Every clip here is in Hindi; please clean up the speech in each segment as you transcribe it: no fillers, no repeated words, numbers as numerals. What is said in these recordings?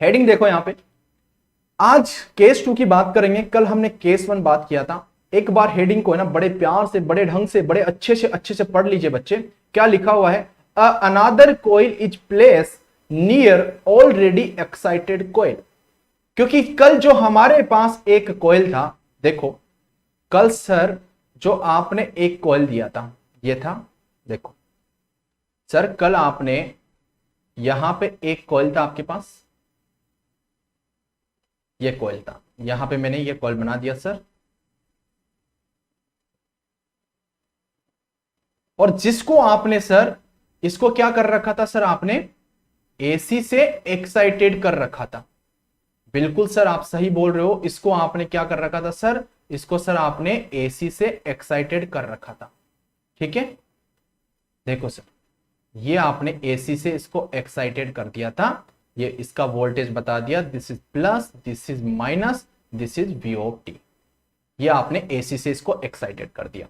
हेडिंग देखो यहां पे, आज केस 2 की बात करेंगे, कल हमने केस 1 बात किया था। एक बार हेडिंग को है ना बड़े प्यार से, बड़े ढंग से, बड़े अच्छे से पढ़ लीजिए बच्चे। क्या लिखा हुआ है? Another coil is place near already excited coil. क्योंकि कल जो हमारे पास एक कोइल था, देखो कल सर जो आपने एक कोइल दिया था, ये था, देखो सर कल आपने यहां पे एक कोइल था आपके पास, ये कोइल था, यहां पे मैंने ये कोइल बना दिया सर, और जिसको आपने सर इसको क्या कर रखा था सर, आपने एसी से एक्साइटेड कर रखा था। बिल्कुल सर आप सही बोल रहे हो, इसको आपने क्या कर रखा था सर, इसको सर आपने एसी से एक्साइटेड कर रखा था। ठीक है, देखो सर ये आपने एसी से इसको एक्साइटेड कर दिया था, ये इसका वोल्टेज बता दिया, this is plus, this is minus, this is V of t. ये आपने एसी से इसको एक्साइटेड कर दिया।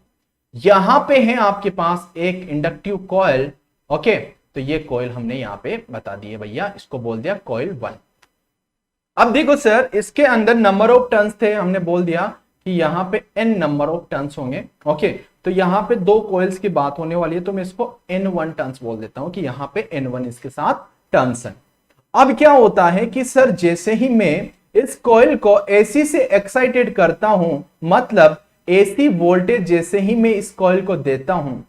यहां पे है आपके पास एक इंडक्टिव कॉइल, ओके, तो ये कॉइल हमने यहां पे बता दिए भैया, इसको बोल दिया कॉइल 1। अब देखो सर इसके अंदर नंबर ऑफ टर्न्स थे, हमने बोल दिया कि यहां पे n नंबर ऑफ टर्न्स होंगे, ओके, तो यहां पे दो कॉइल्स की बात होने वाली है, तो मैं इसको n1 टर्न्स बोल देता हूं कि यहां पे n1 इसके साथ टर्न्स है। अब क्या होता है कि सर जैसे ही मैं इस कॉइल को एसी से एक्साइटेड करता हूं, मतलब एसी वोल्टेज जैसे ही मैं इस कॉइल को देता हूं,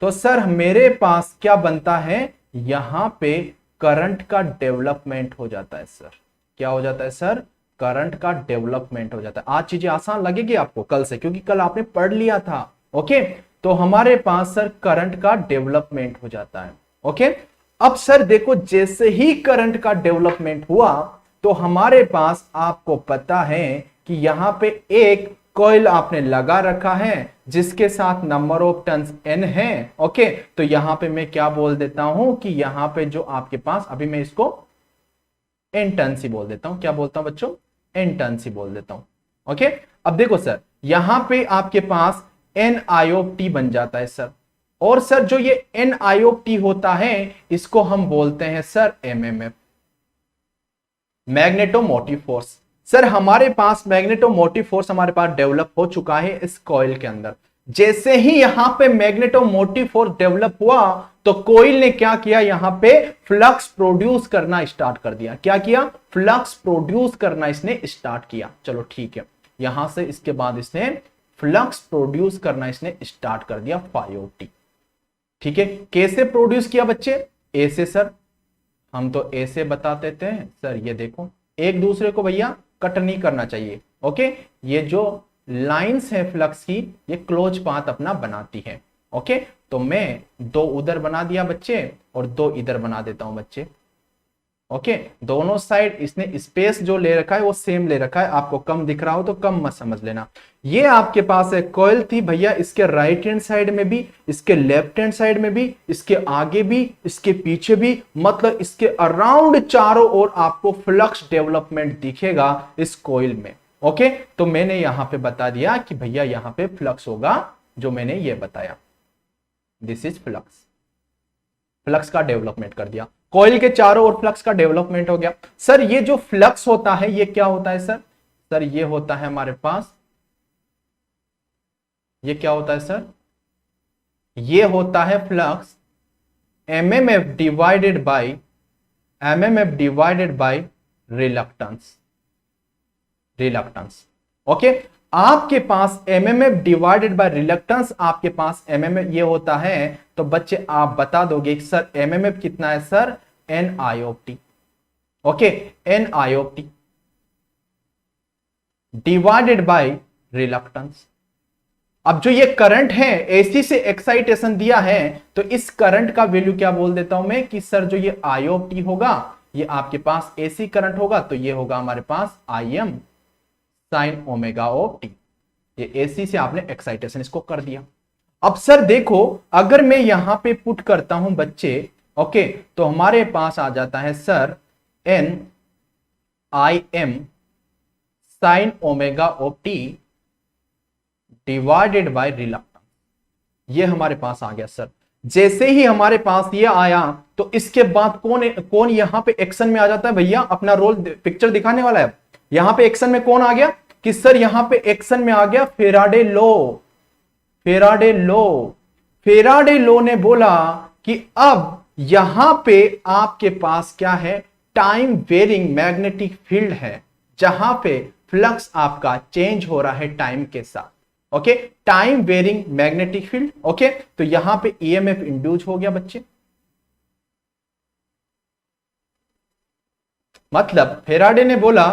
तो सर मेरे पास क्या बनता है, यहां पे करंट का डेवलपमेंट हो जाता है सर। क्या हो जाता है सर? करंट का डेवलपमेंट हो जाता है। आज चीजें आसान लगेगी आपको कल से, क्योंकि कल आपने पढ़ लिया था, ओके, तो हमारे पास सर करंट का डेवलपमेंट हो जाता है, ओके। अब सर देखो जैसे ही करंट का डेवलपमेंट हुआ, तो हमारे पास आपको पता है कि यहां पे एक कॉइल आपने लगा रखा है जिसके साथ नंबर ऑफ टर्न्स n है, ओके, तो यहां पे मैं क्या बोल देता हूं कि यहां पे जो आपके पास, अभी मैं इसको n टर्न्स ही बोल देता हूं। क्या बोलता हूं बच्चों? n टर्न्स ही बोल देता हूं, ओके। अब देखो सर यहां पे आपके पास n आई ऑफ टी बन जाता है सर, और सर जो ये n आई ऑफ टी होता है इसको हम बोलते हैं sir MMF, magnetomotive force. Sir हमारे पास मैग्नेटोमोटिव फोर्स हमारे पास डेवलप हो चुका है इस कॉइल के अंदर। जैसे ही यहां पे मैग्नेटोमोटिव फोर्स डेवलप हुआ, तो कॉइल ने क्या किया, यहां पे फ्लक्स प्रोड्यूस करना स्टार्ट कर दिया। क्या किया? फ्लक्स प्रोड्यूस करना इसने स्टार्ट किया। चलो ठीक है, यहां से इसके बाद इसने फ्लक्स प्रोड्यूस करना इसने स्टार्ट कर दिया 5t। ठीक है, कैसे प्रोड्यूस किया बच्चे? ऐसे सर, हम तो ऐसे बता देते हैं सर, ये देखो एक दूसरे को भैया कट नहीं करना चाहिए, ओके। ये जो लाइंस है फ्लक्स की, ये क्लोज पाथ अपना बनाती है, ओके। तो मैं दो उधर बना दिया बच्चे और दो इधर बना देता हूं बच्चे, ओके। दोनों साइड इसने स्पेस जो ले रखा है वो सेम ले रखा है, आपको कम दिख रहा हो तो कम मत समझ लेना। ये आपके पास एक कॉइल थी भैया, इसके राइट हैंड साइड में भी, इसके लेफ्ट हैंड साइड में भी, इसके आगे भी, इसके पीछे भी, मतलब इसके अराउंड चारों ओर आपको फ्लक्स डेवलपमेंट दिखेगा इस कॉइल में, ओके। तो मैंने यहां पे बता दिया कि भैया यहां पे फ्लक्स होगा, जो मैंने ये बताया, दिस इज फ्लक्स। फ्लक्स का डेवलपमेंट कर दिया, कॉइल के चारों ओर फ्लक्स का डेवलपमेंट हो गया। सर ये जो फ्लक्स होता है ये क्या होता है सर? सर ये होता है हमारे पास, ये क्या होता है सर? ये होता है flux MMF divided by reluctance, okay. आपके पास MMF डिवाइडेड बाय रिलक्टेंस, आपके पास MMF ये होता है, तो बच्चे आप बता दोगे कि सर MMF कितना है sir? N I of T, okay, N I of T divided by reluctance. अब जो ये करंट है एसी से एक्साइटेशन दिया है, तो इस करंट का वैल्यू क्या बोल देता हूं मैं कि सर जो ये I of T होगा, ये आपके पास एसी करंट होगा, तो ये होगा हमारे पास Im sign omega of t. ये एसी से आपने एक्साइटेशन इसको कर दिया। अब सर देखो अगर मैं यहां पे पुट करता हूं बच्चे, ओके, तो हमारे पास आ जाता है sir N IM sign omega of T divided bye reluctance. ये हमारे पास आ गया सर। जैसे ही हमारे पास ये आया तो इसके बाद कौन कौन यहां पे एक्शन में आ जाता है भैया, अपना रोल पिक्चर दिखाने वाला है। यहां पे एक्शन में कौन आ गया कि सर यहां पे एक्शन में आ गया Faraday law. Faraday law, Faraday law ने बोला कि अब यहां पे आपके पास क्या है, टाइम वेरिंग मैग्नेटिक फील्ड है, जहां पे फ्लक्स आपका चेंज हो रहा है टाइम के साथ। Okay, time varying magnetic field. Okay, तो यहां पे ईएमएफ इंड्यूस हो गया बच्चे। मतलब फेराडे ने बोला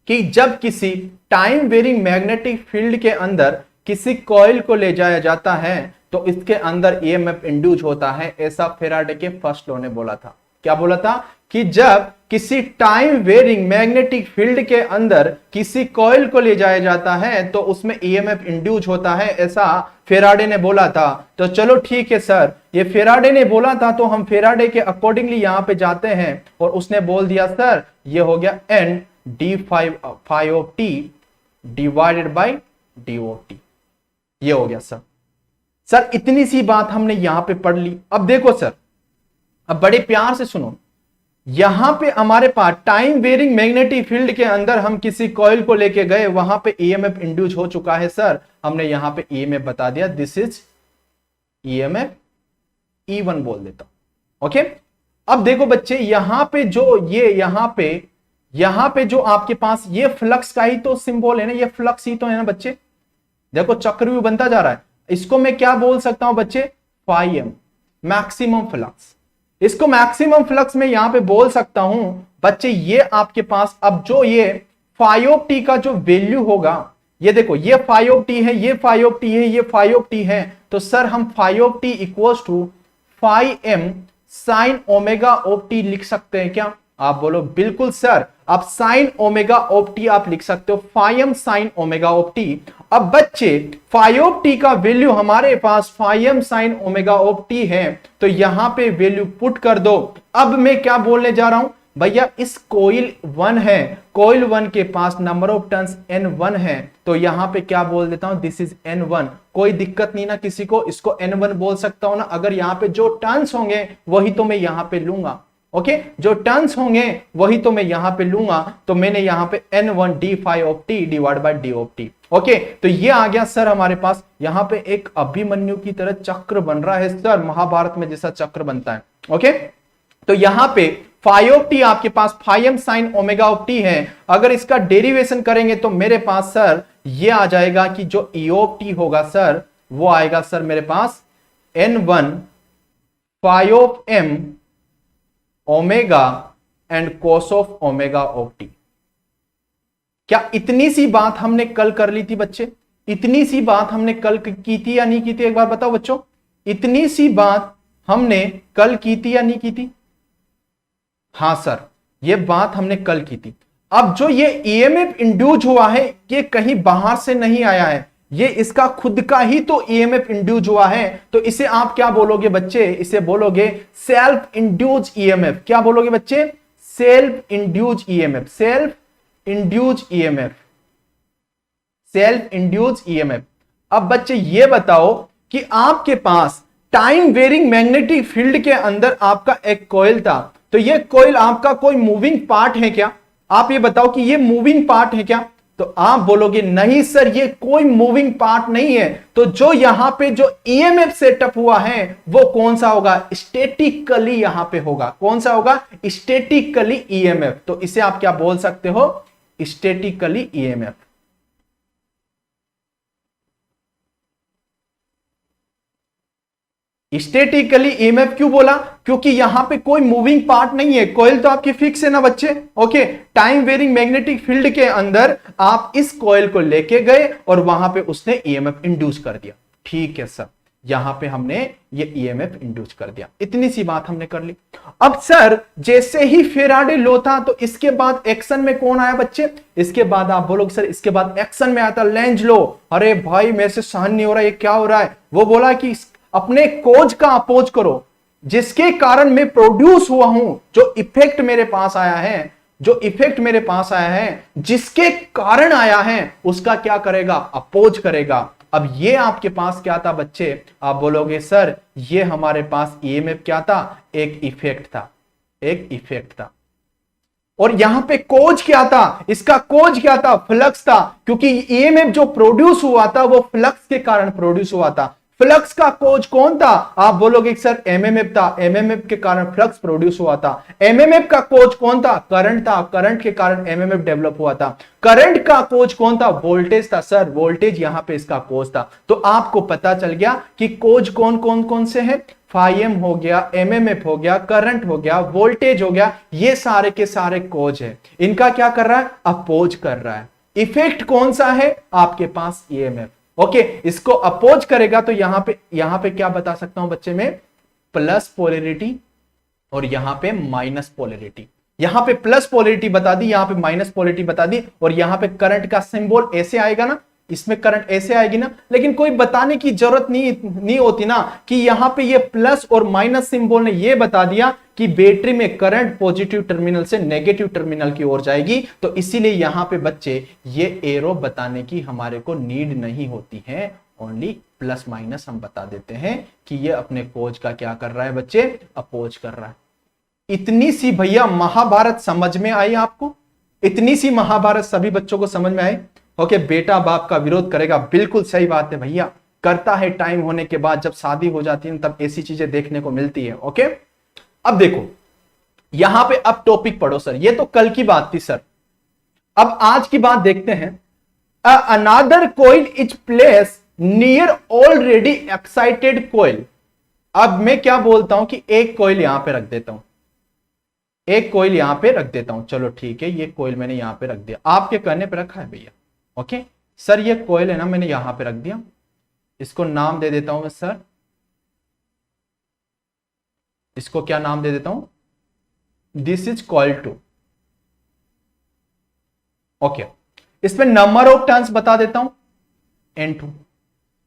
कि जब किसी टाइम वेरिंग मैग्नेटिक फील्ड के अंदर किसी कॉइल को ले जाया जाता है तो इसके अंदर ईएमएफ इंड्यूस होता है, ऐसा फेराडे के फर्स्ट लॉ ने बोला था। क्या बोला था कि जब किसी टाइम वेरिंग मैग्नेटिक फील्ड के अंदर किसी कॉइल को ले जाया जाता है तो उसमें ईएमएफ इंड्यूस होता है, ऐसा फेराडे ने बोला था। तो चलो ठीक है सर, ये फेराडे ने बोला था तो हम फेराडे के अकॉर्डिंगली यहां पे जाते हैं और उसने बोल दिया सर ये हो गया N D five of T divided by D O t. ये हो गया सर। सर इतनी सी बात हमने यहां पे पढ़ ली। अब देखो सर, अब बड़े प्यार से सुनो, यहां पे हमारे पास टाइम वेरिंग मैग्नेटिक फील्ड के अंदर हम किसी कॉइल को लेके गए, वहां पे ईएमएफ इंड्यूस हो चुका है सर, हमने यहां पे ईएमएफ बता दिया, दिस इज ईएमएफ E1 बोल देता हूं। ओके, अब देखो बच्चे यहां पे जो ये यहां पे जो आपके पास ये फ्लक्स का ही तो सिंबल है ना, ये फ्लक्स ही तो है ना बच्चे। देखो चक्रव्यूह बनता जा रहा है, इसको मैं क्या बोल सकता हूं बच्चे, फाइम, मैक्सिमम फ्लक्स। इसको मैक्सिमम फ्लक्स में यहां पे बोल सकता हूं बच्चे। ये आपके पास अब जो ये फाइव ऑफ टी का जो वैल्यू होगा, ये देखो ये फाइव ऑफ टी है, ये फाइव ऑफ टी है, ये फाइव ऑफ टी है, तो सर हम five of t equals to 5m sine omega of t लिख सकते हैं क्या? आप बोलो बिल्कुल सर, आप साइन ओमेगा ऑफ टी आप लिख सकते हो, 5m sine omega of t. अब बच्चे 5 ऑफ टी का वैल्यू हमारे पास 5m sine omega of T है, तो यहां पे वैल्यू पुट कर दो। अब मैं क्या बोलने जा रहा हूं भैया, इस कोइल 1 है, कोइल 1 के पास नंबर ऑफ टर्न्स N1 है, तो यहां पे क्या बोल देता हूं, दिस इज N1। कोई दिक्कत नहीं ना किसी को, इसको N1 बोल सकता हूं ना। अगर यहां पे जो टर्न्स होंगे वही तो मैं यहां पे लूंगा। ओके, जो टर्न्स होंगे वही तो मैं यहां पे लूंगा, तो मैंने यहां पे N1 d5 of T divide by D of t. Okay, तो ये आ गया सर हमारे पास। यहां पे एक अभिमन्यु की तरह चक्र बन रहा है सर, महाभारत में जैसा चक्र बनता है। ओके, तो यहां पे 5 ऑफ टी आपके पास 5m sine omega of T है। अगर इसका डेरिवेशन करेंगे तो मेरे पास सर ये आ जाएगा कि जो ई ऑफ टी होगा सर वो आएगा सर मेरे पास N1 5 of m omega and cos of omega of T. क्या इतनी सी बात हमने कल कर ली थी बच्चे? इतनी सी बात हमने कल की थी या नहीं की थी? एक बार बताओ बच्चों, इतनी सी बात हमने कल की थी या नहीं की थी? हां सर, ये बात हमने कल की थी। अब जो ये ईएमएफ इंड्यूस हुआ है ये कहीं बाहर से नहीं आया है, ये इसका खुद का ही तो ईएमएफ इंड्यूस हुआ है। तो इसे आप क्या बोलोगे बच्चे? इसे बोलोगे सेल्फ इंड्यूस ईएमएफ। क्या बोलोगे बच्चे? Self induce EMF, self induce EMF, self induce EMF. अब बच्चे ये बताओ कि आपके पास टाइम वेरिंग मैग्नेटिक फील्ड के अंदर आपका एक कॉइल था, तो ये कॉइल आपका कोई मूविंग पार्ट है क्या? आप ये बताओ कि ये मूविंग पार्ट है क्या? तो आप बोलोगे नहीं सर ये कोई मूविंग पार्ट नहीं है। तो जो यहां पे जो ईएमएफ सेटअप हुआ है वो कौन सा होगा? स्टैटिकली यहां पे होगा। कौन सा होगा? Statically EMF. तो इसे आप क्या बोल सकते हो? Statically EMF. स्टैटिकली ईएमएफ क्यों बोला? क्योंकि यहां पे कोई मूविंग पार्ट नहीं है, कॉइल तो आपकी फिक्स है ना बच्चे। Okay, time varying magnetic field के अंदर आप इस कॉइल को लेके गए और वहां पे उसने ईएमएफ इंड्यूस कर दिया। ठीक है सर, यहां पे हमने ये ईएमएफ इंड्यूस कर दिया। इतनी सी बात हमने कर ली। अब सर जैसे ही फेराडे लॉ था तो इसके बाद एक्शन में कौन आया बच्चे? इसके बाद आप बोलोगे सर इसके बाद एक्शन में आता लेंज लॉ। अरे भाई मेरे से सहन नहीं हो रहा, ये क्या हो रहा है? वो बोला कि अपने कोज का अपोज करो, जिसके कारण मैं प्रोड्यूस हुआ हूं, जो इफेक्ट मेरे पास आया है, जो इफेक्ट मेरे पास आया है, जिसके कारण आया है, उसका क्या करेगा? अपोज करेगा। अब ये आपके पास क्या था बच्चे, आप बोलोगे सर ये हमारे पास ईएमएफ क्या था, एक इफेक्ट था, एक इफेक्ट था। और यहां पे कोज क्या था, इसका कोज क्या था, फ्लक्स था, क्योंकि ईएमएफ जो प्रोड्यूस हुआ था वो फ्लक्स के कारण प्रोड्यूस हुआ था। फ्लक्स का कोज कौन था, आप बोलोगे सर एमएमएफ था, एमएमएफ के कारण फ्लक्स प्रोड्यूस हुआ था। एमएमएफ का कोज कौन था, करंट था, करंट के कारण एमएमएफ डेवलप हुआ था। करंट का कोज कौन था, वोल्टेज था, सर वोल्टेज यहां पे इसका कोज था। तो आपको पता चल गया कि कोज कौन कौन कौन से हैं, फाइएम हो गया, एमएमएफ हो गया, करंट हो गया, वोल्टेज हो गया, ये सारे के सारे कोज है। इनका क्या कर रहा है, अपोज कर रहा है। इफेक्ट कौन सा है, आपके पास ईएमएफ। ओके, इसको अपोज करेगा तो यहां पे क्या बता सकता हूं बच्चे में, प्लस पोलैरिटी और यहां पे माइनस पोलैरिटी। यहां पे प्लस पोलैरिटी बता दी, यहां पे माइनस पोलैरिटी बता दी, और यहां पे करंट का सिंबल ऐसे आएगा ना, इसमें करंट ऐसे आएगी ना, लेकिन कोई बताने की जरूरत नहीं होती ना कि यहां पे ये प्लस और माइनस सिंबल ने ये बता दिया कि बैटरी में करंट पॉजिटिव टर्मिनल से नेगेटिव टर्मिनल की ओर जाएगी। तो इसीलिए यहां पे बच्चे ये एरो बताने की हमारे को नीड नहीं होती है, ओनली प्लस माइनस हम बता देते हैं कि ये अपने कोज का क्या कर रहा है बच्चे, अपोज कर रहा है। इतनी सी भैया महाभारत समझ में आई आपको, इतनी सी महाभारत सभी बच्चों को समझ में आई। ओके, बेटा बाप का विरोध करेगा, बिल्कुल सही बात है भैया, करता है टाइम होने के बाद, जब शादी हो जाती है तब ऐसी चीजें देखने को मिलती है। ओके, अब देखो यहां पे अब टॉपिक पढ़ो सर, ये तो कल की बात थी सर, अब आज की बात देखते हैं। Another coil is place near already excited coil. अब मैं क्या बोलता हूं कि एक कोइल यहां पे रख देता हूं, एक कोइल यहां पे रख देता हूं, चलो ठीक है, ये कोइल मैंने यहां पे रख दिया, आपके कहने पे रखा है भैया। ओके सर, ये कोइल है ना, मैंने यहां पे रख दिया, इसको नाम दे देता हूं मैं सर, इसको क्या नाम दे देता हूं, दिस इज कॉइल 2। ओके, इसमें नंबर ऑफ टर्न्स बता देता हूं N2।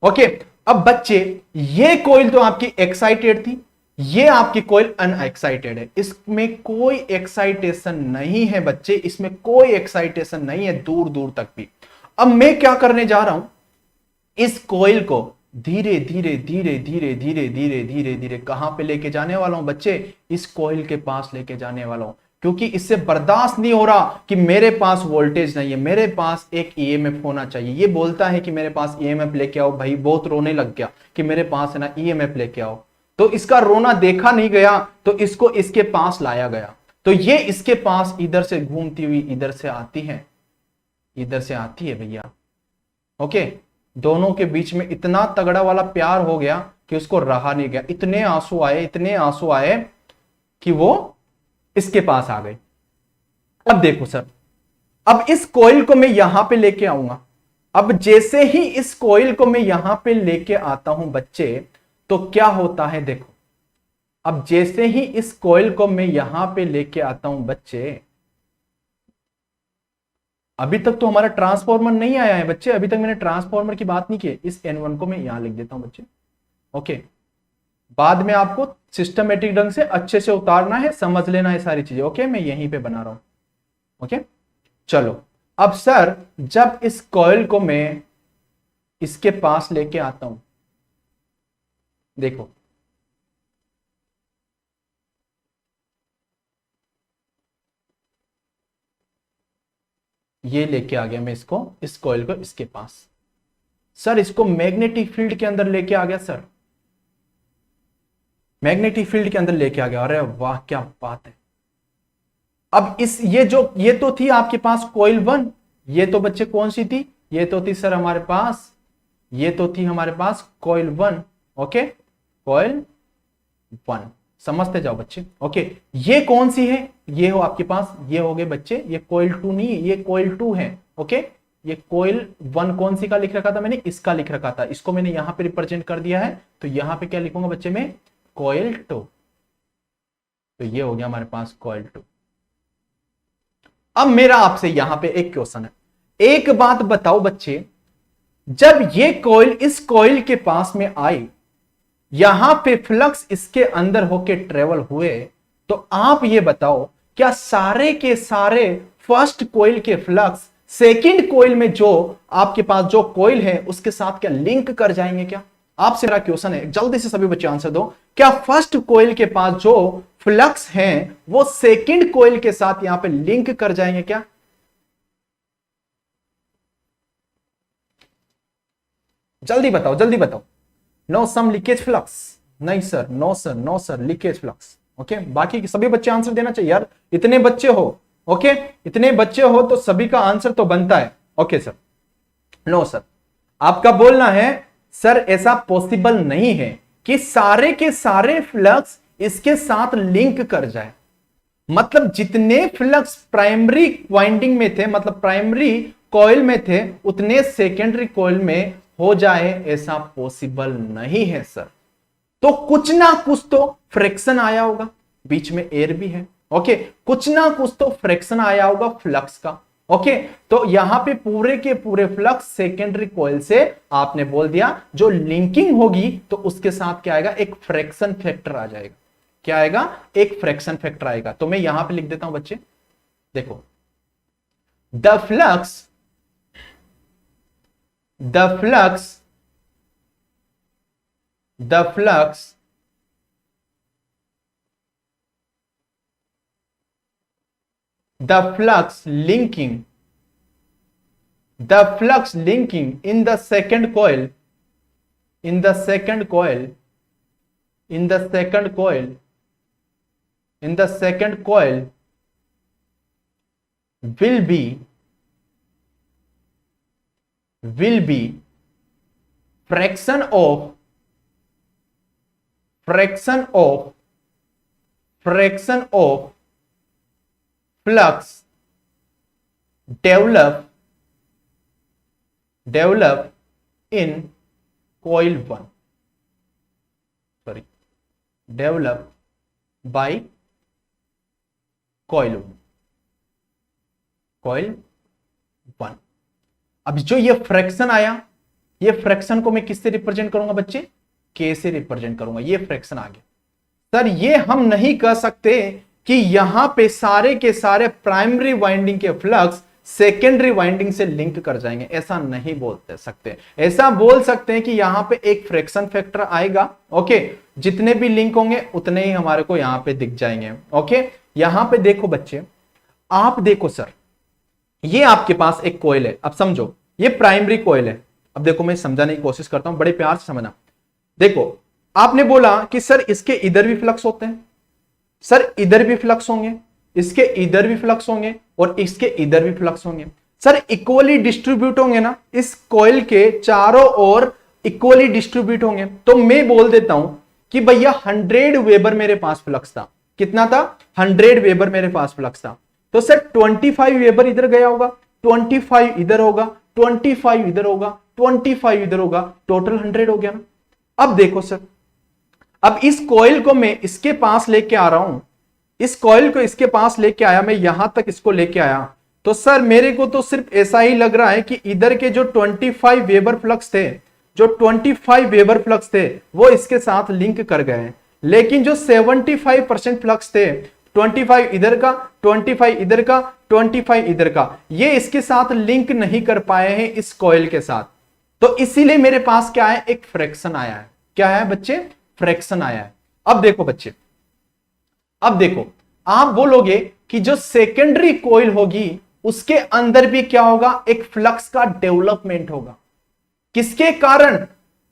ओके, अब बच्चे ये कोइल तो आपकी एक्साइटेड थी, ये आपकी कोइल अनएक्साइटेड है, इसमें कोई एक्साइटेशन नहीं है बच्चे, इसमें कोई एक्साइटेशन नहीं है दूर दूर तक भी। अब मैं क्या करने जा रहा हूं, इस कोइल को धीरे धीरे धीरे धीरे धीरे धीरे धीरे धीरे कहां पे लेके जाने वाला हूं बच्चे, इस कोइल के पास लेके जाने वाला हूं, क्योंकि इससे बर्दाश्त नहीं हो रहा कि मेरे पास वोल्टेज नहीं है, मेरे पास एक ईएमएफ होना चाहिए। ये बोलता है कि मेरे पास ईएमएफ लेके आओ, भाई बहुत रोने लग गया कि मेरे पास है ना ईएमएफ लेके आओ, तो इसका रोना देखा नहीं गया, तो इसको इसके पास लाया गया, तो ये इसके पास इधर से घूमती हुई इधर से आती है, इधर से आती है भैया। ओके, दोनों के बीच में इतना तगड़ा वाला प्यार हो गया कि उसको रहा नहीं गया, इतने आंसू आए, इतने आंसू आए कि वो इसके पास आ गए। अब देखो सर, अब इस कोइल को मैं यहां पे लेके आऊंगा, अब जैसे ही इस कोइल को मैं यहां पे लेके आता हूं बच्चे, तो क्या होता है देखो, अब जैसे ही इस कोइल को मैं यहां पे लेके आता हूं बच्चे, अभी तक तो हमारा ट्रांसफॉर्मर नहीं आया है बच्चे, अभी तक मैंने ट्रांसफॉर्मर की बात नहीं की, इस N1 को मैं यहां लिख देता हूं बच्चे। ओके, बाद में आपको सिस्टमेटिक ढंग से अच्छे से उतारना है, समझ लेना है सारी चीजें। ओके, मैं यहीं पे बना रहा हूं। ओके, चलो अब सर, जब इस कॉइल को मैं इसके पास लेके आता हूं, देखो ये लेके आ गया मैं इसको, इस कॉइल को इसके पास, सर इसको मैग्नेटिक फील्ड के अंदर लेके आ गया सर, मैग्नेटिक फील्ड के अंदर लेके आ गया। अरे वाह क्या बात है। अब ये तो थी आपके पास कॉइल 1, ये तो बच्चे कौन सी थी, ये तो थी सर हमारे पास, ये तो थी हमारे पास कॉइल 1। ओके, कॉइल 1 समझते जाओ बच्चे। ओके, ये कौन सी है, ये हो आपके पास, ये हो गए बच्चे, ये कॉइल 2 नहीं, ये कॉइल 2 है। ओके, ये कॉइल 1 कौन सी का लिख रखा था मैंने, इसका लिख रखा था, इसको मैंने यहां पे रिप्रेजेंट कर दिया है, तो यहां पे क्या लिखूंगा बच्चे में, कॉइल 2। तो ये हो गया हमारे पास कॉइल 2। अब मेरा आपसे यहां पे एक क्वेश्चन है, एक बात बताओ बच्चे, जब ये कॉइल इस कॉइल के पास में आई, यहां पे फ्लक्स इसके अंदर होके ट्रेवल हुए, तो आप ये बताओ क्या सारे के सारे फर्स्ट कॉइल के फ्लक्स सेकंड कॉइल में जो आपके पास जो कॉइल है उसके साथ क्या लिंक कर जाएंगे क्या? आपसे मेरा क्वेश्चन है, जल्दी से सभी बच्चे आंसर दो। क्या फर्स्ट कॉइल के पास जो फ्लक्स है वो सेकंड कॉइल के साथ यहां पे लिंक कर जाएंगे क्या? जल्दी बताओ, जल्दी बताओ। नो सम लीकेज फ्लक्स, नहीं sir, no sir, no sir, leakage flux. Okay, बाकी के सभी बच्चे आंसर देना चाहिए यार, इतने बच्चे हो। ओके, इतने बच्चे हो तो सभी का आंसर तो बनता है। ओके सर, नो सर, आपका बोलना है सर ऐसा पॉसिबल नहीं है कि सारे के सारे फ्लक्स इसके साथ लिंक कर जाए। मतलब जितने फ्लक्स प्राइमरी वाइंडिंग में थे, मतलब प्राइमरी कॉइल में थे, उतने सेकेंडरी कॉइल में हो जाए, ऐसा पॉसिबल नहीं है सर। तो कुछ ना कुछ तो फ्रिक्शन आया होगा, बीच में एयर भी है। ओके, कुछ ना कुछ तो फ्रिक्शन आया होगा फ्लक्स का। ओके, तो यहां पे पूरे के पूरे फ्लक्स सेकेंडरी कॉइल से आपने बोल दिया जो लिंकिंग होगी तो उसके साथ क्या आएगा, एक फ्रिक्शन फैक्टर आ जाएगा। क्या आएगा? एक फ्रिक्शन फैक्टर आएगा। तो मैं यहां पे लिख देता हूं बच्चे, देखो, the flux the flux linking in the second coil will be fraction of flux develop in coil 1, sorry, develop by coil 1। अब जो ये फ्रैक्शन आया, ये फ्रैक्शन को मैं किससे रिप्रेजेंट करूंगा बच्चे? के से रिप्रेजेंट करूंगा। ये फ्रैक्शन आ गया। सर ये हम नहीं कह सकते कि यहां पे सारे के सारे प्राइमरी वाइंडिंग के फ्लक्स सेकेंडरी वाइंडिंग से लिंक कर जाएंगे, ऐसा नहीं बोल सकते। ऐसा बोल सकते हैं कि यहां पे एक फ्रिक्शन फैक्टर आएगा। ओके, जितने भी लिंक होंगे उतने ही हमारे को यहां पे दिख जाएंगे। ओके, यहां पे देखो बच्चे, आप देखो सर, ये आपके पास एक कॉइल है। अब समझो, ये प्राइमरी कॉइल है। अब देखो, मैं समझाने की कोशिश करता हूं, बड़े प्यार से समझना। देखो, आपने बोला कि सर इसके इधर भी फ्लक्स होते हैं, सर इधर भी फ्लक्स होंगे, इसके इधर भी फ्लक्स होंगे और इसके इधर भी फ्लक्स होंगे। सर इक्वली डिस्ट्रीब्यूट होंगे ना, इस कॉइल के चारों ओर इक्वली डिस्ट्रीब्यूट होंगे। तो मैं बोल देता हूं कि भैया 100 वेबर मेरे पास फ्लक्स था। कितना था? 100 वेबर मेरे पास फ्लक्स था। तो सर 25 वेबर इधर गया होगा, 25 इधर होगा, 25 इधर होगा, 25 इधर होगा, टोटल 100 हो गया ना। अब देखो सर, अब इस कॉइल को मैं इसके पास लेके आ रहा हूं, इस कॉइल को इसके पास लेके आया, मैं यहां तक इसको लेके आया, तो सर मेरे को तो सिर्फ ऐसा ही लग रहा है कि इधर के जो 25 वेबर फ्लक्स थे, जो 25 वेबर फ्लक्स थे वो इसके साथ लिंक कर गए। लेकिन जो 75% फ्लक्स थे, 25 इधर का, 25 इधर का, 25 इधर का, ये इसके साथ लिंक नहीं कर पाए हैं इस कॉइल के साथ। तो इसीलिए मेरे पास क्या है? एक फ्रैक्शन आया है। क्या है बच्चे? फ्रैक्शन आया है। अब देखो बच्चे, अब देखो, आप बोलोगे कि जो सेकेंडरी कॉइल होगी उसके अंदर भी क्या होगा? एक फ्लक्स का डेवलपमेंट होगा। किसके कारण?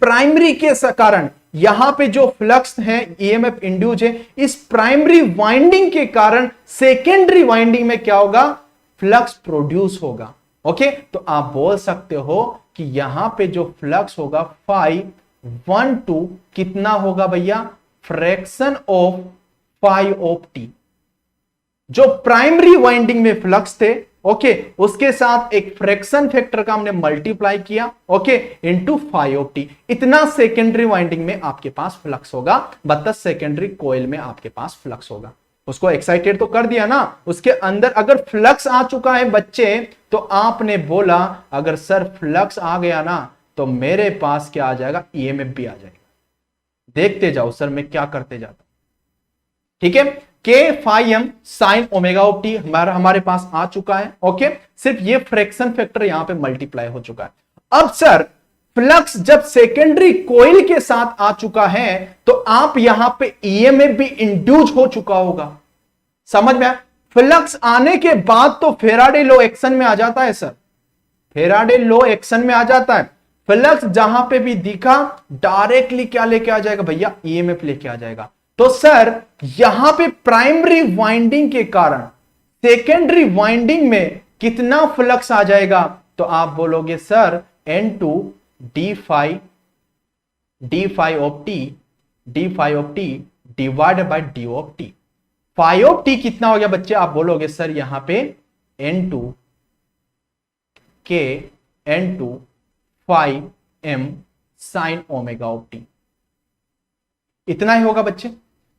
प्राइमरी के कारण। यहां पे जो फ्लक्स है, ईएमएफ इंड्यूस है, इस प्राइमरी वाइंडिंग के कारण सेकेंडरी वाइंडिंग में क्या होगा? फ्लक्स प्रोड्यूस होगा। ओके, तो आप बोल सकते हो कि यहां पे जो फ्लक्स होगा φ12 कितना होगा भैया? Fraction of φ of T. जो प्राइमरी वाइंडिंग में फ्लक्स थे, ओके, उसके साथ एक फ्रैक्शन फैक्टर का हमने मल्टीप्लाई किया, ओके, इनटू φ ऑफ टी। इतना सेकेंडरी वाइंडिंग में आपके पास फ्लक्स होगा, मतलब सेकेंडरी कॉइल में आपके पास फ्लक्स होगा। उसको एक्साइटेड तो कर दिया ना, उसके अंदर अगर फ्लक्स आ चुका है बच्चे, तो आपने बोला अगर सर फ्लक्स आ गया ना तो मेरे पास क्या आ जाएगा? ईएमएफ भी आ जाएगा। देखते जाओ सर मैं क्या करते जाता हूं। ठीक है, K phi M sine omega of t हमारे पास आ चुका है। ओके, सिर्फ ये फ्रैक्शन फैक्टर यहां पे मल्टीप्लाई हो चुका है। अब सर फ्लक्स जब सेकेंडरी कोइल के साथ आ चुका है तो आप यहां पे ईएमएफ भी इंड्यूस हो चुका होगा। समझ में आया? फ्लक्स आने के बाद तो फेराडे लॉ एक्शन में आ जाता है सर, फेराडे लॉ एक्शन में आ जाता है। फ्लक्स जहां पे भी दिखा डायरेक्टली क्या लेके आ जाएगा भैया, ईएमएफ लेके आ जाएगा। तो सर यहां पे प्राइमरी वाइंडिंग के कारण सेकेंडरी वाइंडिंग में कितना फ्लक्स आ जाएगा, तो आप बोलोगे sir N2 d phi of T divided by D of t. Phi of t कितना हो गया बच्चे, आप बोलोगे सर यहां पे N2 phi M sine omega of T, इतना ही होगा बच्चे।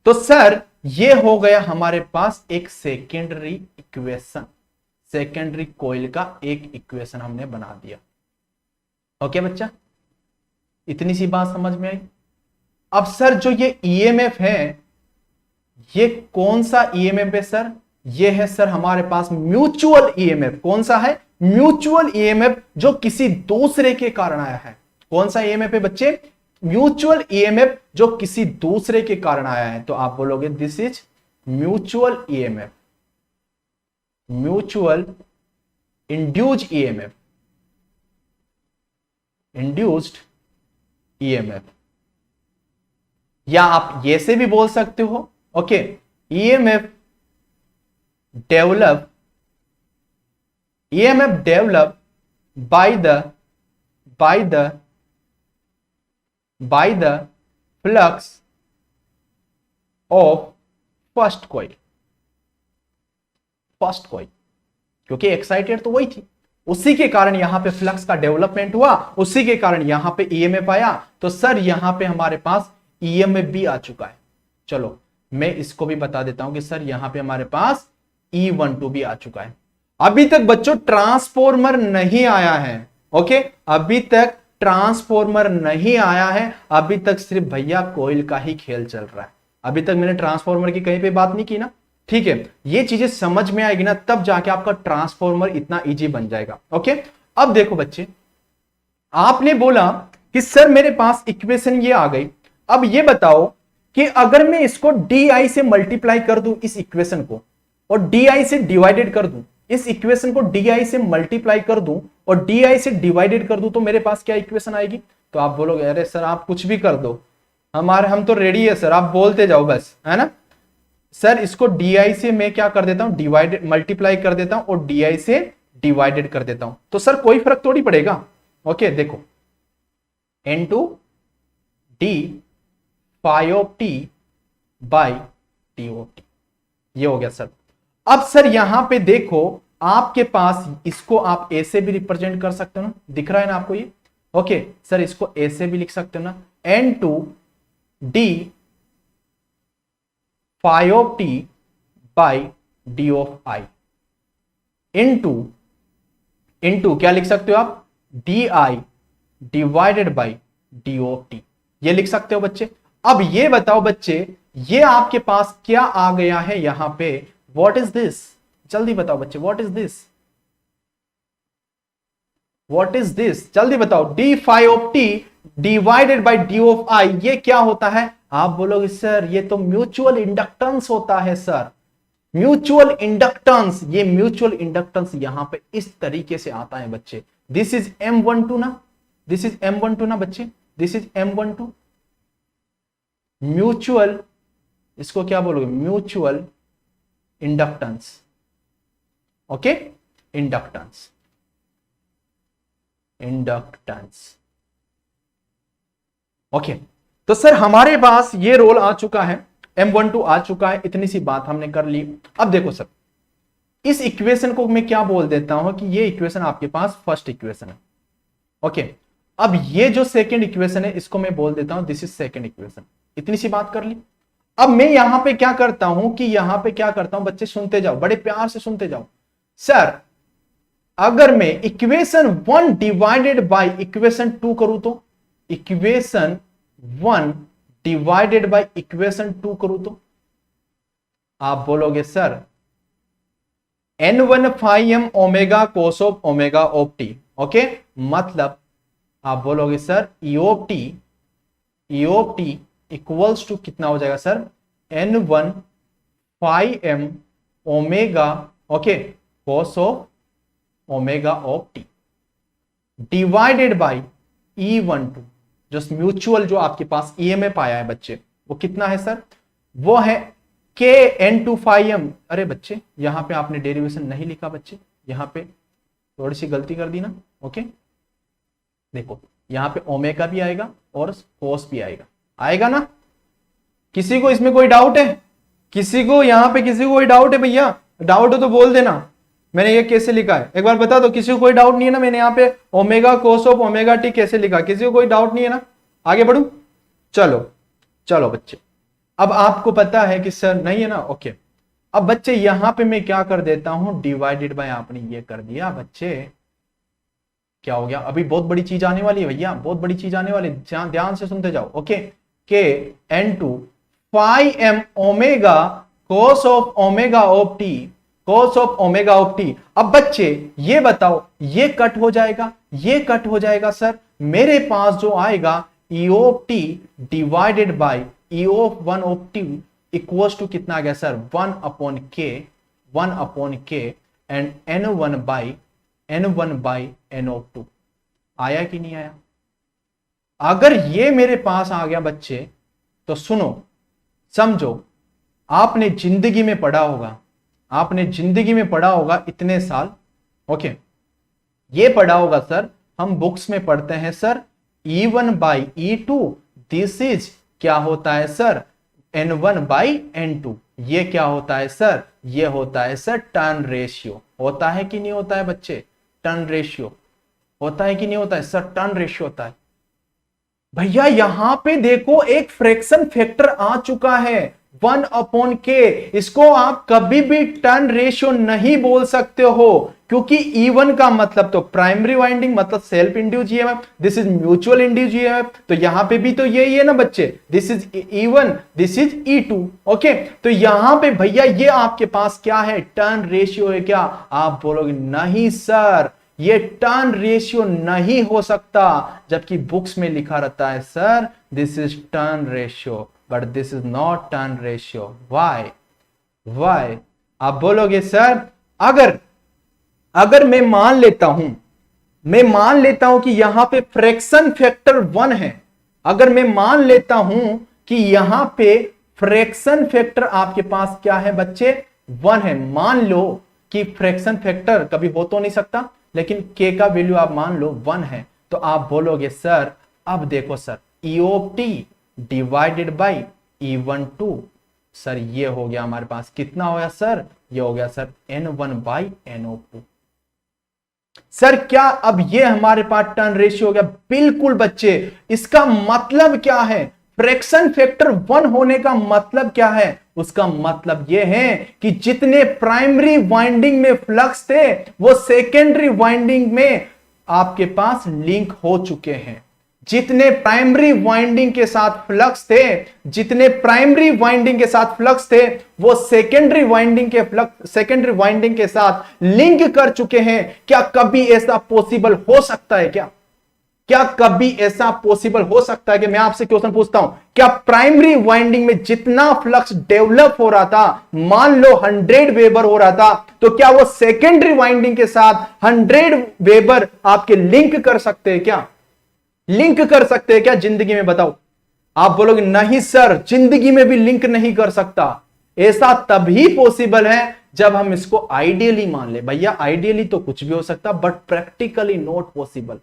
तो सर ये हो गया हमारे पास एक सेकेंडरी इक्वेशन, सेकेंडरी कोइल का एक इक्वेशन हमने बना दिया। ओके बच्चा, इतनी सी बात समझ में आई। अब सर जो ये ईएमएफ है, ये कौन सा ईएमएफ है सर, ये है सर हमारे पास म्यूचुअल ईएमएफ। कौन सा है? म्यूचुअल ईएमएफ जो किसी दूसरे के कारण आया है। कौन सा ईएमएफ है बच्चे? म्यूचुअल ईएमएफ जो किसी दूसरे के कारण आया है। तो आप बोलोगे this is mutual EMF, mutual induced EMF, induced EMF, या आप ये से भी बोल सकते हो। Okay, EMF develop by the flux of first coil, क्योंकि एक्साइटेड तो वही थी, उसी के कारण यहां पे फ्लक्स का डेवलपमेंट हुआ, उसी के कारण यहां पे ईएमएफ आया। तो सर यहां पे हमारे पास ईएमएफ भी आ चुका है। चलो मैं इसको भी बता देता हूं कि सर यहां पे हमारे पास E12 भी आ चुका है। अभी तक बच्चों ट्रांसफॉर्मर नहीं आया है। ओके, अभी तक ट्रांसफॉर्मर नहीं आया है, अभी तक सिर्फ भैया कोइल का ही खेल चल रहा है। अभी तक मैंने ट्रांसफॉर्मर की कहीं पे बात नहीं की ना। ठीक है, ये चीजें समझ में आएगी ना, तब जाके आपका ट्रांसफॉर्मर इतना इजी बन जाएगा। ओके, अब देखो बच्चे, आपने बोला कि सर मेरे पास इक्वेशन ये आ गई, अब ये बताओ कि अगर मैं इसको डी से मल्टीप्लाई कर दूं इस इक्वेशन को, और डी से डिवाइडेड कर दूं इस इक्वेशन को, डी से मल्टीप्लाई कर दूं और डी से डिवाइडेड कर दूं, तो मेरे पास क्या इक्वेशन आएगी? तो आप बोलोगे अरे सर आप कुछ भी कर दो, हम तो रेडी है सर, आप बोलते जाओ बस, है ना। सर इसको डी से मैं क्या कर देता हूं, डिवाइडेड मल्टीप्लाई कर देता हूं और डी से डिवाइडेड कर देता हूं, तो सर कोई फर्क थोड़ी पड़ेगा। ओके देखो, N2 d phi of t by t of t, ये हो गया सर। अब सर यहां पे देखो, आपके पास इसको आप ए से भी रिप्रेजेंट कर सकते हो ना, दिख रहा है ना आपको ये। ओके सर इसको ए से भी लिख सकते हो ना, N2 d phi of t by D of I into क्या लिख सकते हो आप, D I divided by D of t, ये लिख सकते हो बच्चे। अब ये बताओ बच्चे, ये आपके पास क्या आ गया है यहां पे, व्हाट इज दिस, जल्दी बताओ बच्चे, what is this, what is this, जल्दी बताओ। D phi of T divided by D of I, ये क्या होता है? आप बोलोगे सर ये तो म्यूचुअल इंडक्टेंस होता है सर, म्यूचुअल इंडक्टेंस। ये म्यूचुअल इंडक्टेंस यहां पे इस तरीके से आता है बच्चे, दिस इज M12 ना, दिस इज M12 ना बच्चे, दिस इज M12 म्यूचुअल, इसको क्या बोलोगे, mutual inductance. Okay, inductance, inductance. Okay, तो सर हमारे पास ये रोल आ चुका है, M12 आ चुका है, इतनी सी बात हमने कर ली। अब देखो सर, इस इक्वेशन को मैं क्या बोल देता हूं कि ये इक्वेशन आपके पास फर्स्ट इक्वेशन है। ओके, अब ये जो सेकंड इक्वेशन है इसको मैं बोल देता हूं दिस इज सेकंड इक्वेशन, इतनी सी बात कर ली। अब मैं यहां पे क्या करता हूं कि यहां पे क्या करता हूं, बच्चे सुनते जाओ, बड़े प्यार से सुनते जाओ। सर अगर मैं इक्वेशन 1 डिवाइडेड बाय इक्वेशन 2 करूं तो, इक्वेशन 1 डिवाइडेड बाय इक्वेशन 2 करूं तो, आप बोलोगे sir N1 phi M omega cos of omega of t. Okay, मतलब आप बोलोगे sir E of t equals to कितना हो जाएगा sir, N1 phi M omega, okay, cos of omega of T divided by E12, जो म्यूचुअल जो आपके पास ईएमएफ आया है बच्चे, वो कितना है सर, वो है Kn2 फाई एम। अरे बच्चे यहां पे आपने डेरिवेशन नहीं लिखा बच्चे, यहां पे थोड़ी सी गलती कर दी ना। ओके, देखो यहां पे ओमेगा भी आएगा और कोस भी आएगा ना। किसी को इसमें कोई डाउट है? किसी को यहां पे किसी को कोई डाउट है भैया? डाउट हो तो बोल देना, मैंने ये कैसे लिखा है एक बार बता दो। किसी को कोई डाउट नहीं है ना, मैंने यहाँ पे omega cos of omega T कैसे लिखा, किसी को कोई डाउट नहीं है ना? आगे बढ़ू, चलो चलो बच्चे, अब आपको पता है कि सर नहीं है ना। ओके, अब बच्चे यहां पे मैं क्या कर देता हूं, डिवाइडेड बाय, आपने ये कर दिया बच्चे, क्या हो गया, अभी बहुत बड़ी चीज आने वाली है भैया, बहुत बड़ी चीज आने वाली, ध्यान से सुनते जाओ। Okay, K N2 phi M omega cos of omega of t, cos of omega of t. अब बच्चे ये बताओ, ये कट हो जाएगा, ये कट हो जाएगा सर, मेरे पास जो आएगा E of T divided by E of one of t equals to कितना आ गया sir, 1 upon K and N1 by N of two. आया कि नहीं आया? अगर ये मेरे पास आ गया बच्चे तो सुनो समझो, आपने जिंदगी में पढ़ा होगा, आपने जिंदगी में पढ़ा होगा इतने साल। ओके, ये पढ़ा होगा सर, हम बुक्स में पढ़ते हैं sir E1 by E2, this is क्या होता है सर, N1 बाई N2। ये क्या होता है सर, ये होता है सर टर्न रेशियो। होता है कि नहीं होता है बच्चे, टर्न रेशियो होता है कि नहीं होता है सर, टर्न रेशियो होता है भैया। यहां पे देखो एक फ्रैक्शन फैक्टर आ चुका है 1 अपॉन के, इसको आप कभी भी टर्न रेशियो नहीं बोल सकते हो, क्योंकि E1 का मतलब तो प्राइमरी वाइंडिंग मतलब self induce EMF, this is mutual induce EMF, तो यहां पे भी तो यही है ना बच्चे, this is E1, this is E2। Okay, तो यहां पे भैया ये आपके पास क्या है, टर्न रेशियो है क्या? आप बोलोगे नहीं सर, ये टर्न रेशियो नहीं हो सकता, जबकि बुक्स में लिखा रहता है sir this is turn ratio, but this is not turn ratio. Why? आप बोलोगे सर अगर मैं मान लेता हूं कि यहां पे फ्रैक्शन फैक्टर 1 है, अगर मैं मान लेता हूं कि यहां पे फ्रैक्शन फैक्टर आपके पास क्या है बच्चे, 1 है, मान लो कि फ्रैक्शन फैक्टर कभी हो तो नहीं सकता, लेकिन के का वैल्यू आप मान लो 1 है, तो आप बोलोगे सर अब देखो sir E of T divided by E12, sir ये हो गया हमारे पास, कितना हो गया सर, ये हो गया sir N1 by N of two. Sir क्या अब ये हमारे पास टर्न रेशियो हो गया? बिल्कुल बच्चे, इसका मतलब क्या है, फ्रैक्शन फैक्टर 1 होने का मतलब क्या है? उसका मतलब यह है कि जितने प्राइमरी वाइंडिंग में फ्लक्स थे वो सेकेंडरी वाइंडिंग में आपके पास लिंक हो चुके हैं। जितने प्राइमरी वाइंडिंग के साथ फ्लक्स थे, जितने प्राइमरी वाइंडिंग के साथ फ्लक्स थे वो सेकेंडरी वाइंडिंग के साथ लिंक कर चुके हैं। क्या कभी ऐसा पॉसिबल हो सकता है? क्या कभी ऐसा पॉसिबल हो सकता है कि मैं आपसे क्वेश्चन पूछता हूं, क्या प्राइमरी वाइंडिंग में जितना फ्लक्स डेवलप हो रहा था, मान लो 100 वेबर हो रहा था, तो क्या वो सेकेंडरी वाइंडिंग के साथ 100 वेबर आपके लिंक कर सकते हैं? क्या लिंक कर सकते हैं क्या जिंदगी में? बताओ। आप बोलोगे नहीं सर, जिंदगी में भी लिंक नहीं कर सकता। ऐसा तभी पॉसिबल है जब हम इसको आइडियली मान ले। भैया आइडियली तो कुछ भी हो सकता, but practically not possible,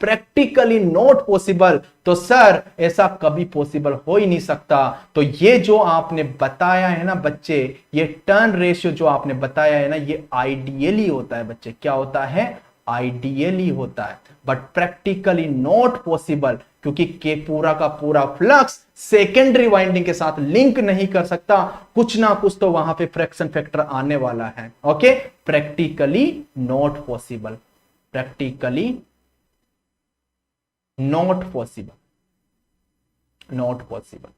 practically not possible. तो सर ऐसा कभी पॉसिबल हो ही नहीं सकता। तो ये जो आपने बताया है ना बच्चे, ये टर्न रेशियो जो आपने बताया है ना, ये आइडियली होता है बच्चे। क्या होता है? आइडियली होता है, बट प्रैक्टिकली नॉट पॉसिबल, क्योंकि के पूरा का पूरा फ्लक्स सेकेंडरी वाइंडिंग के साथ लिंक नहीं कर सकता। कुछ ना कुछ तो वहां पे फ्रैक्शन फैक्टर आने वाला है। Okay, practically not possible, practically not possible, not possible.